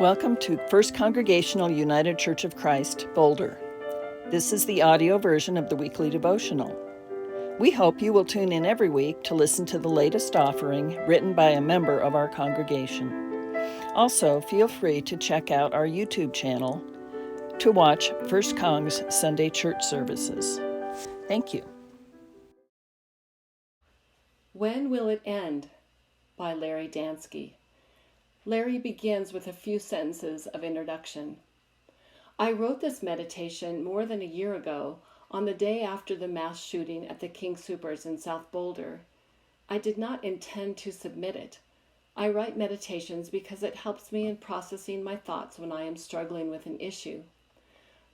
Welcome to First Congregational United Church of Christ, Boulder. This is the audio version of the weekly devotional. We hope you will tune in every week to listen to the latest offering written by a member of our congregation. Also, feel free to check out our YouTube channel to watch First Cong's Sunday church services. Thank you. When Will It End? By Larry Dansky. Larry begins with a few sentences of introduction. I wrote this meditation more than a year ago, on the day after the mass shooting at the King Soopers in South Boulder. I did not intend to submit it. I write meditations because it helps me in processing my thoughts when I am struggling with an issue.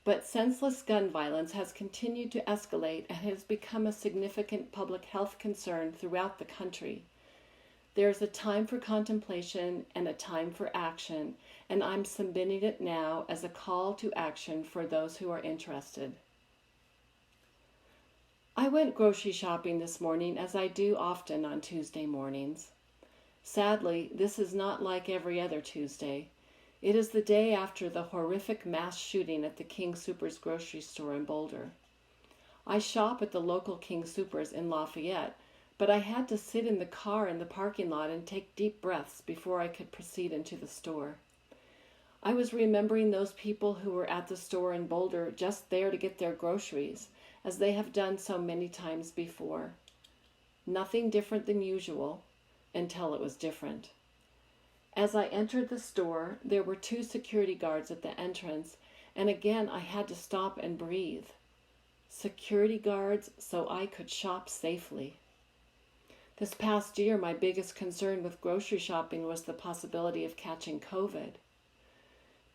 But senseless gun violence has continued to escalate and has become a significant public health concern throughout the country. There is a time for contemplation and a time for action, and I'm submitting it now as a call to action for those who are interested. I went grocery shopping this morning, as I do often on Tuesday mornings. Sadly, this is not like every other Tuesday. It is the day after the horrific mass shooting at the King Soopers grocery store in Boulder. I shop at the local King Soopers in Lafayette, but I had to sit in the car in the parking lot and take deep breaths before I could proceed into the store. I was remembering those people who were at the store in Boulder just there to get their groceries, as they have done so many times before. Nothing different than usual, until it was different. As I entered the store, there were 2 security guards at the entrance, and again I had to stop and breathe. Security guards so I could shop safely. This past year, my biggest concern with grocery shopping was the possibility of catching COVID.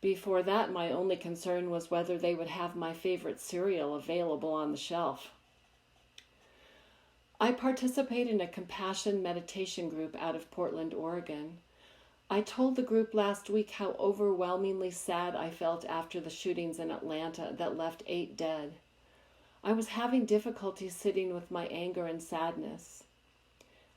Before that, my only concern was whether they would have my favorite cereal available on the shelf. I participate in a compassion meditation group out of Portland, Oregon. I told the group last week how overwhelmingly sad I felt after the shootings in Atlanta that left 8 dead. I was having difficulty sitting with my anger and sadness.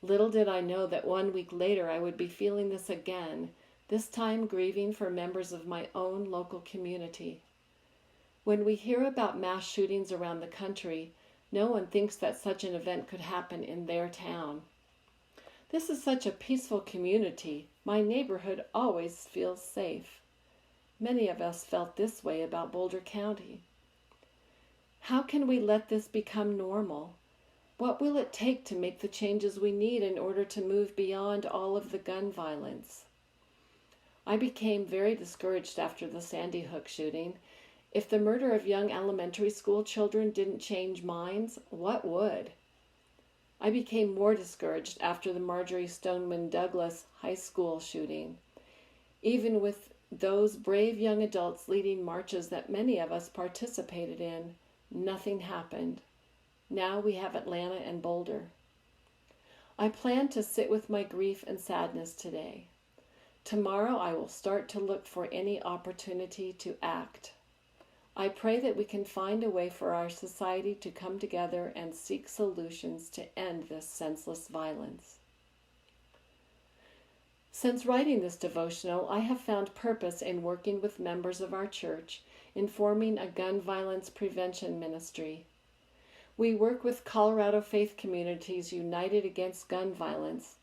Little did I know that 1 week later I would be feeling this again, this time grieving for members of my own local community. When we hear about mass shootings around the country, no one thinks that such an event could happen in their town. This is such a peaceful community. My neighborhood always feels safe. Many of us felt this way about Boulder County. How can we let this become normal? What will it take to make the changes we need in order to move beyond all of the gun violence? I became very discouraged after the Sandy Hook shooting. If the murder of young elementary school children didn't change minds, what would? I became more discouraged after the Marjory Stoneman Douglas high school shooting. Even with those brave young adults leading marches that many of us participated in, nothing happened. Now we have Atlanta and Boulder. I plan to sit with my grief and sadness today. Tomorrow I will start to look for any opportunity to act. I pray that we can find a way for our society to come together and seek solutions to end this senseless violence. Since writing this devotional, I have found purpose in working with members of our church in forming a gun violence prevention ministry. We work with Colorado Faith Communities United Against Gun Violence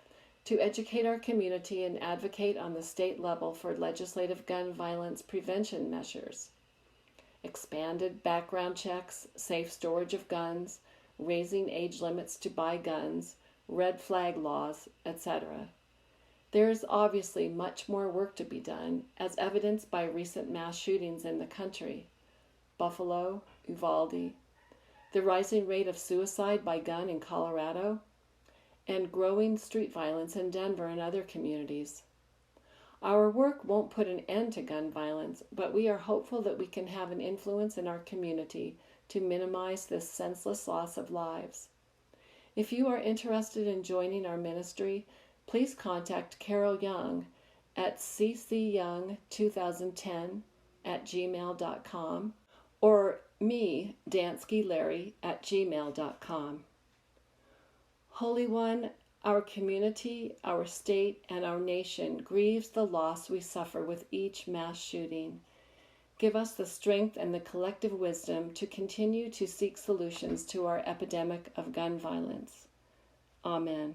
to educate our community and advocate on the state level for legislative gun violence prevention measures. Expanded background checks, safe storage of guns, raising age limits to buy guns, red flag laws, etc. There is obviously much more work to be done, as evidenced by recent mass shootings in the country. Buffalo, Uvalde, the rising rate of suicide by gun in Colorado, and growing street violence in Denver and other communities. Our work won't put an end to gun violence, but we are hopeful that we can have an influence in our community to minimize this senseless loss of lives. If you are interested in joining our ministry, please contact Carol Young at ccyoung2010@gmail.com or me, DanskyLarry, at gmail.com. Holy One, Our community, our state, and our nation grieves the loss we suffer with each mass shooting. Give us the strength and the collective wisdom to continue to seek solutions to our epidemic of gun violence. Amen.